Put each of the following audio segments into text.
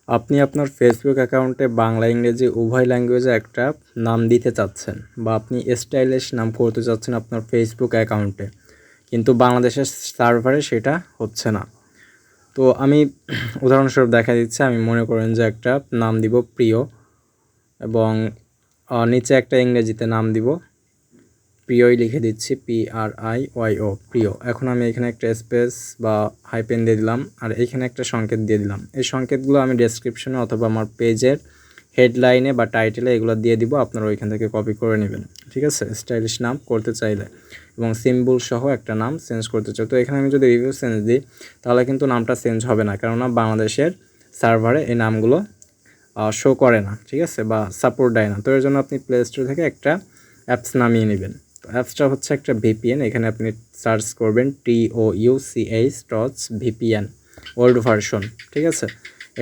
আপনি আপনার ফেসবুক অ্যাকাউন্টে বাংলা ইংরেজি উভয় ল্যাঙ্গুয়েজে একটা নাম দিতে চাচ্ছেন বা আপনি স্টাইলিশ নাম করতে চাচ্ছেন আপনার ফেসবুক অ্যাকাউন্টে, কিন্তু বাংলাদেশের সার্ভারে সেটা হচ্ছে না। তো আমি উদাহরণস্বরূপ দেখা দিচ্ছি। আমি মনে করেন যে একটা নাম দিব প্রিয় এবং নিচে একটা ইংরেজিতে নাম দিব, প্রিয়ই লিখে দিচ্ছি, PRIYO, প্রিয়। এখন আমি এখানে একটা স্পেস বা হাইপেন দিয়ে দিলাম আর এখানে একটা সংকেত দিয়ে দিলাম। এই সংকেতগুলো আমি ডেসক্রিপশনে অথবা আমার পেজের হেডলাইনে বা টাইটেলে এগুলো দিয়ে দিব, আপনারা ওইখান থেকে কপি করে নেবেন। ঠিক আছে, স্টাইলিশ নাম করতে চাইলে এবং সিম্বল সহ একটা নাম চেঞ্জ করতে চাই। তো এখানে আমি যদি রিভিউ চেঞ্জ দিই তাহলে কিন্তু নামটা চেঞ্জ হবে না, কেননা বাংলাদেশের সার্ভারে এই নামগুলো শো করে না, ঠিক আছে, বা সাপোর্ট দেয় না। তো এর জন্য আপনি প্লে স্টোর থেকে একটা অ্যাপস নামিয়ে নেবেন। তো অ্যাপসটা হচ্ছে একটা ভিপিএন। এখানে আপনি সার্চ করবেন TOUCH VPN ওল্ড ভার্সন, ঠিক আছে।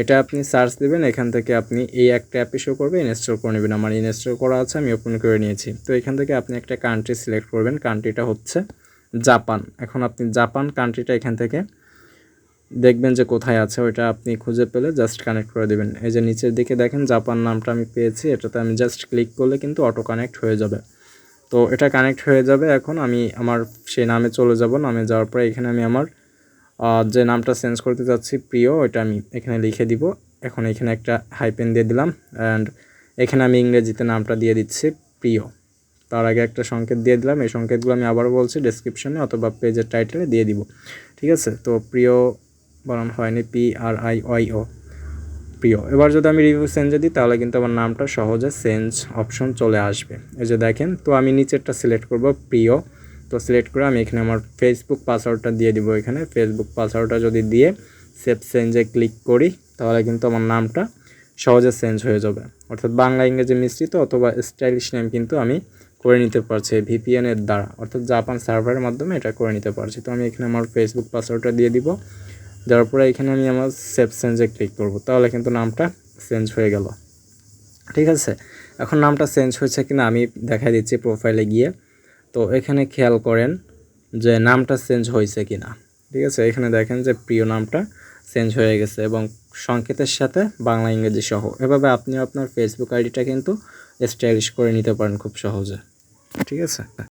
এটা আপনি সার্চ দেবেন, এখান থেকে আপনি এই একটা অ্যাপে শো করবে, ইনস্টল করে নেবেন। আমার ইনস্টল করা আছে, আমি ওপেন করে নিয়েছি। তো এখান থেকে আপনি একটা কান্ট্রি সিলেক্ট করবেন, কান্ট্রিটা হচ্ছে জাপান। এখন আপনি জাপান কান্ট্রিটা এখান থেকে দেখবেন যে কোথায় আছে, ওইটা আপনি খুঁজে পেলে জাস্ট কানেক্ট করে দেবেন। এই যে নিচের দিকে দেখেন জাপান নামটা আমি পেয়েছি, এটাতে আমি জাস্ট ক্লিক করলে কিন্তু অটো কানেক্ট হয়ে যাবে। তো এটা কানেক্ট হয়ে যাবে। এখন আমি আমার সেই নামে চলে যাব। নামে যাওয়ার পরে এখানে আমি আমার যে নামটা চেঞ্জ করতে যাচ্ছি প্রিয়, ওইটা আমি এখানে লিখে দিব। এখন এখানে একটা হাইপেন দিয়ে দিলাম অ্যান্ড এখানে আমি ইংরেজিতে নামটা দিয়ে দিচ্ছি প্রিয়। তার আগে একটা সংকেত দিয়ে দিলাম। এই সংকেতগুলো আমি আবারও বলছি ডেসক্রিপশনে অথবা পেজের টাইটেলে দিয়ে দিব, ঠিক আছে। তো প্রিয় বানান হয়নি, PRIYO, প্রিয়। এবার যদি আমি রিভিউ চেঞ্জে দিই তাহলে কিন্তু আমার নামটা সহজে চেঞ্জ অপশন চলে আসবে। এই যে দেখেন। তো আমি নিচেরটা সিলেক্ট করব প্রিয়। তো সিলেক্ট করে আমি এখানে আমার ফেসবুক পাসওয়ার্ডটা দিয়ে দিব। এখানে ফেসবুক পাসওয়ার্ডটা যদি দিয়ে সেভ চেঞ্জে ক্লিক করি তাহলে কিন্তু আমার নামটা সহজে চেঞ্জ হয়ে যাবে। অর্থাৎ বাংলা ইংরেজি মিশ্রিত অথবা স্টাইলিশ নেম কিন্তু আমি করে নিতে পারছি ভিপিএনের দ্বারা, অর্থাৎ জাপান সার্ভারের মাধ্যমে এটা করে নিতে পারছি। তো আমি এখানে আমার ফেসবুক পাসওয়ার্ডটা দিয়ে দিব। দেওয়ার পরে এখানে আমি আমার সেভ চেঞ্জে ক্লিক করব, তাহলে কিন্তু নামটা চেঞ্জ হয়ে গেল, ঠিক আছে। এখন নামটা চেঞ্জ হয়েছে কিনা আমি দেখাই দিচ্ছি প্রোফাইলে গিয়ে। তো এখানে খেয়াল করেন যে নামটা চেঞ্জ হয়েছে কিনা, ঠিক আছে। এখানে দেখেন যে প্রিয় নামটা চেঞ্জ হয়ে গেছে এবং সংকেতের সাথে বাংলা ইংরেজি সহ। এভাবে আপনি আপনার ফেসবুক আইডিটা কিন্তু স্টাইলিশ করে নিতে পারেন খুব সহজে, ঠিক আছে।